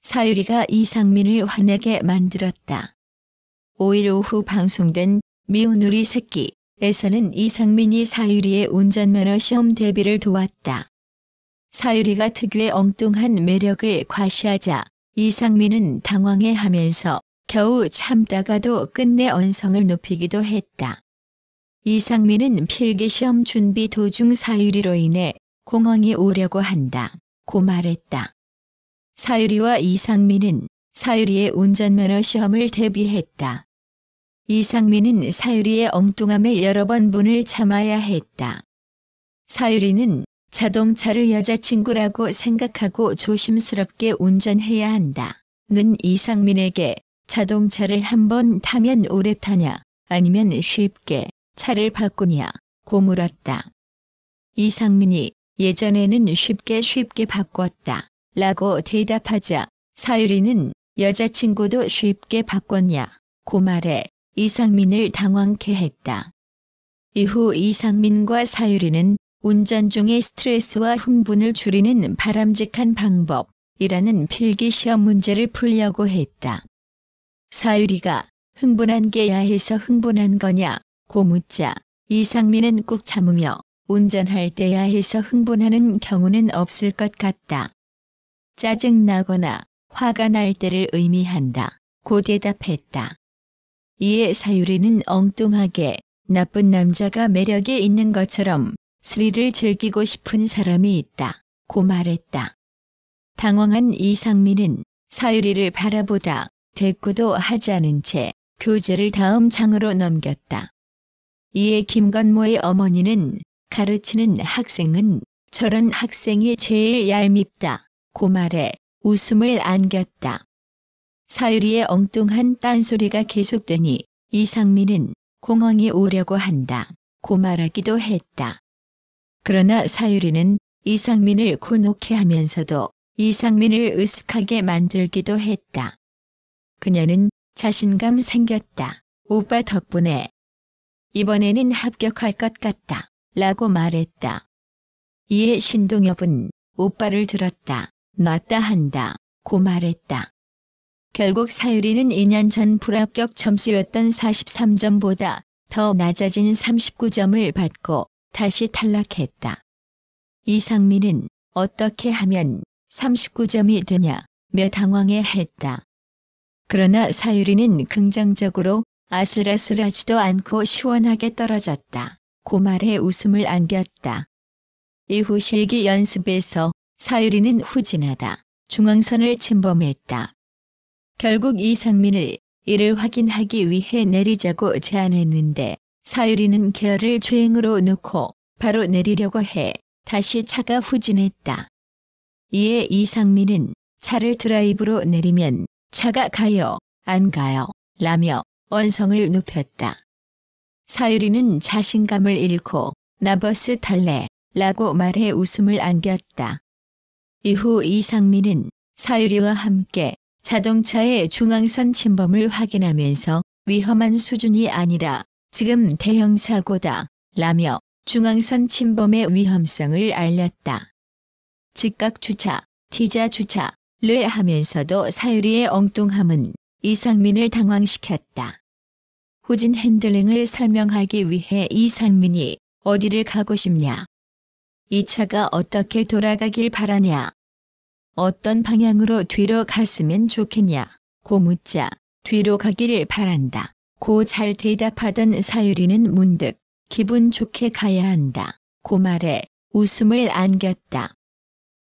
사유리가 이상민을 화내게 만들었다. 5일 오후 방송된 미운 우리 새끼에서는 이상민이 사유리의 운전면허 시험 대비를 도왔다. 사유리가 특유의 엉뚱한 매력을 과시하자 이상민은 당황해하면서 겨우 참다가도 끝내 언성을 높이기도 했다. 이상민은 필기시험 준비 도중 사유리로 인해 공황이 오려고 한다고 말했다. 사유리와 이상민은 사유리의 운전면허 시험을 대비했다. 이상민은 사유리의 엉뚱함에 여러 번 분을 참아야 했다. 사유리는 자동차를 여자친구라고 생각하고 조심스럽게 운전해야 한다는 이상민에게 자동차를 한번 타면 오래 타냐 아니면 쉽게 차를 바꾸냐고 물었다. 이상민이 예전에는 쉽게 바꿨다 라고 대답하자 사유리는 여자친구도 쉽게 바꿨냐고 말해 이상민을 당황케 했다. 이후 이상민과 사유리는 운전 중의 스트레스와 흥분을 줄이는 바람직한 방법이라는 필기시험 문제를 풀려고 했다. 사유리가 흥분한 게 야해서 흥분한 거냐고 묻자 이상민은 꾹 참으며 운전할 때 야해서 흥분하는 경우는 없을 것 같다. 짜증나거나 화가 날 때를 의미한다고 대답했다. 이에 사유리는 엉뚱하게 나쁜 남자가 매력이 있는 것처럼 스릴을 즐기고 싶은 사람이 있다고 말했다. 당황한 이상민은 사유리를 바라보다 대꾸도 하지 않은 채 교재를 다음 장으로 넘겼다. 이에 김건모의 어머니는 가르치는 학생은 저런 학생이 제일 얄밉다고 말해 웃음을 안겼다. 사유리의 엉뚱한 딴소리가 계속되니 이상민은 공황이 오려고 한다고 말하기도 했다. 그러나 사유리는 이상민을 곤혹해 하면서도 이상민을 으쓱하게 만들기도 했다. 그녀는 자신감 생겼다. 오빠 덕분에 이번에는 합격할 것 같다 라고 말했다. 이에 신동엽은 오빠를 들었다 놨다 한다고 말했다. 결국 사유리는 2년 전 불합격 점수였던 43점보다 더 낮아진 39점을 받고 다시 탈락했다. 이상민은 어떻게 하면 39점이 되냐며 당황해했다. 그러나 사유리는 긍정적으로 아슬아슬하지도 않고 시원하게 떨어졌다고 말해 웃음을 안겼다. 이후 실기 연습에서 사유리는 후진하다 중앙선을 침범했다. 결국 이상민을 이를 확인하기 위해 내리자고 제안했는데 사유리는 계열을 주행으로 놓고 바로 내리려고 해 다시 차가 후진했다. 이에 이상민은 차를 드라이브로 내리면 차가 가요, 안 가요, 라며 언성을 높였다. 사유리는 자신감을 잃고 나 버스 탈래 라고 말해 웃음을 안겼다. 이후 이상민은 사유리와 함께 자동차의 중앙선 침범을 확인하면서 위험한 수준이 아니라 지금 대형 사고다 라며 중앙선 침범의 위험성을 알렸다. 즉각 주차, T자 주차를 하면서도 사유리의 엉뚱함은 이상민을 당황시켰다. 후진 핸들링을 설명하기 위해 이상민이 어디를 가고 싶냐? 이 차가 어떻게 돌아가길 바라냐? 어떤 방향으로 뒤로 갔으면 좋겠냐고 묻자 뒤로 가기를 바란다고 잘 대답하던 사유리는 문득 기분 좋게 가야 한다고 말해 웃음을 안겼다.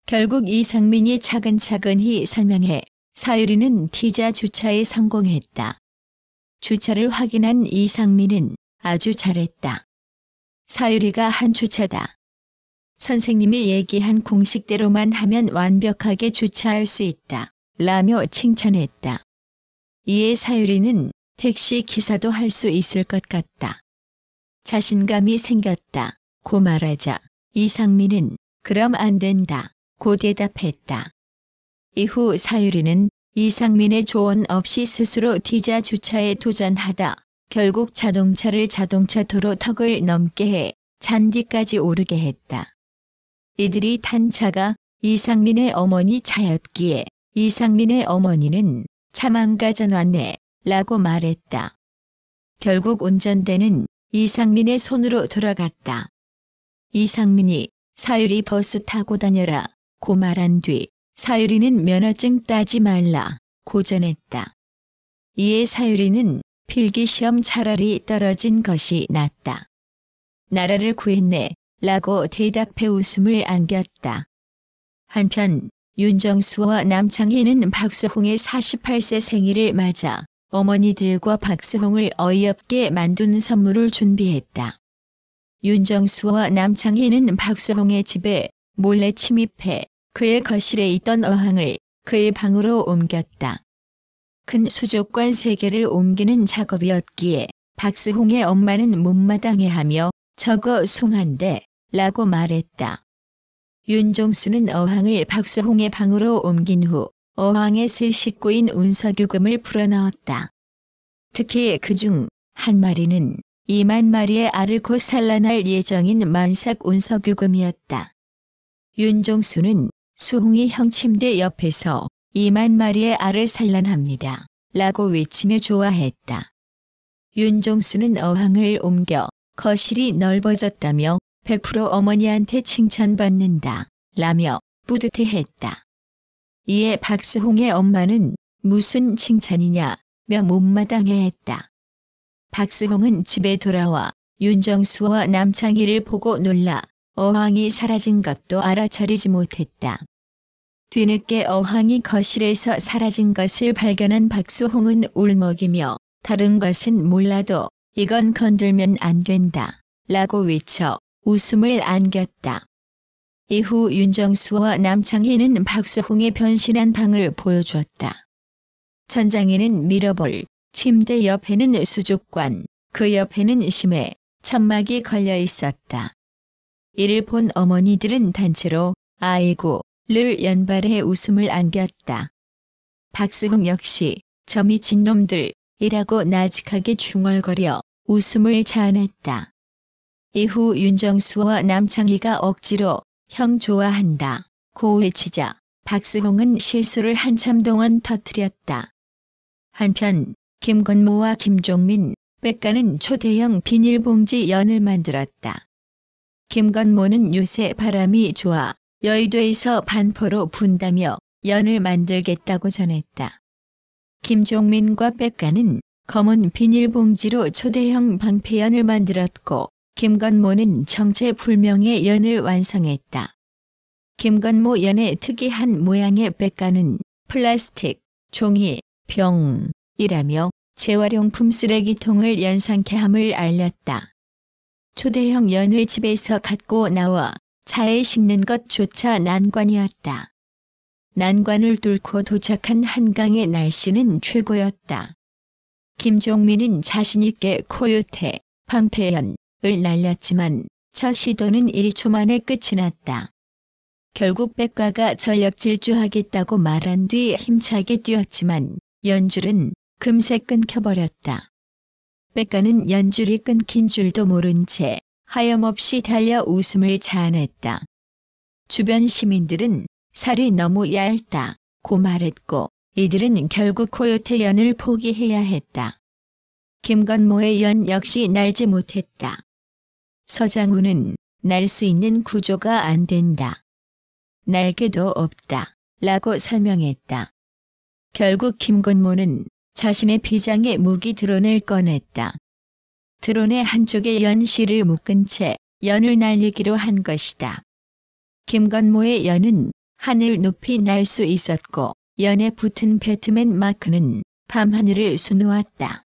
결국 이상민이 차근차근히 설명해 사유리는 T자 주차에 성공했다. 주차를 확인한 이상민은 아주 잘했다. 사유리가 한 주차다. 선생님이 얘기한 공식대로만 하면 완벽하게 주차할 수 있다 라며 칭찬했다. 이에 사유리는 택시 기사도 할 수 있을 것 같다. 자신감이 생겼다고 말하자 이상민은 그럼 안 된다고 대답했다. 이후 사유리는 이상민의 조언 없이 스스로 T자 주차에 도전하다 결국 자동차를 자동차 도로 턱을 넘게 해 잔디까지 오르게 했다. 이들이 탄 차가 이상민의 어머니 차였기에 이상민의 어머니는 차 망가져놨네 라고 말했다. 결국 운전대는 이상민의 손으로 돌아갔다. 이상민이 사유리 버스 타고 다녀라 고 말한 뒤 사유리는 면허증 따지 말라 고 전했다. 이에 사유리는 필기시험 차라리 떨어진 것이 낫다. 나라를 구했네 라고 대답해 웃음을 안겼다. 한편 윤정수와 남창희는 박수홍의 48세 생일을 맞아 어머니들과 박수홍을 어이없게 만든 선물을 준비했다. 윤정수와 남창희는 박수홍의 집에 몰래 침입해 그의 거실에 있던 어항을 그의 방으로 옮겼다. 큰 수족관 3개를 옮기는 작업이었기에 박수홍의 엄마는 못마땅해하며 저거 숭한데 라고 말했다. 윤정수는 어항을 박수홍의 방으로 옮긴 후 어항에 새 식구인 운석유금을 풀어넣었다. 특히 그중 한 마리는 2만 마리의 알을 곧 산란할 예정인 만삭 운석유금이었다. 윤정수는 수홍이 형 침대 옆에서 2만 마리의 알을 산란합니다 라고 외치며 좋아했다. 윤정수는 어항을 옮겨 거실이 넓어졌다며 100% 어머니한테 칭찬받는다 라며 뿌듯해했다. 이에 박수홍의 엄마는 무슨 칭찬이냐며 못마땅해했다. 박수홍은 집에 돌아와 윤정수와 남창희를 보고 놀라 어항이 사라진 것도 알아차리지 못했다. 뒤늦게 어항이 거실에서 사라진 것을 발견한 박수홍은 울먹이며 다른 것은 몰라도 이건 건들면 안 된다 라고 외쳐 웃음을 안겼다. 이후 윤정수와 남창희는 박수홍의 변신한 방을 보여주었다. 천장에는 미러볼, 침대 옆에는 수족관, 그 옆에는 심해, 천막이 걸려 있었다. 이를 본 어머니들은 단체로 아이고 를 연발해 웃음을 안겼다. 박수홍 역시 저 미친놈들이라고 나직하게 중얼거려 웃음을 자아냈다. 이후 윤정수와 남창희가 억지로 형 좋아한다 고 외치자 박수홍은 실수를 한참 동안 터뜨렸다. 한편 김건모와 김종민, 백가는 초대형 비닐봉지 연을 만들었다. 김건모는 요새 바람이 좋아 여의도에서 반포로 분다며 연을 만들겠다고 전했다. 김종민과 백가는 검은 비닐봉지로 초대형 방패연을 만들었고 김건모는 정체불명의 연을 완성했다. 김건모 연의 특이한 모양의 백가는 플라스틱, 종이, 병이라며 재활용품 쓰레기통을 연상케 함을 알렸다. 초대형 연을 집에서 갖고 나와 차에 싣는 것조차 난관이었다. 난관을 뚫고 도착한 한강의 날씨는 최고였다. 김종민은 자신있게 코요태, 방패연을 날렸지만 첫 시도는 1초 만에 끝이 났다. 결국 백가가 전력 질주하겠다고 말한 뒤 힘차게 뛰었지만 연줄은 금세 끊겨버렸다. 백가는 연줄이 끊긴 줄도 모른 채 하염없이 달려 웃음을 자아냈다. 주변 시민들은 살이 너무 얇다고 말했고 이들은 결국 코요태 연을 포기해야 했다. 김건모의 연 역시 날지 못했다. 서장훈은 날 수 있는 구조가 안 된다. 날개도 없다 라고 설명했다. 결국 김건모는 자신의 비장의 무기 드론을 꺼냈다. 드론의 한쪽에 연실을 묶은 채 연을 날리기로 한 것이다. 김건모의 연은 하늘 높이 날 수 있었고 연에 붙은 배트맨 마크는 밤하늘을 수놓았다.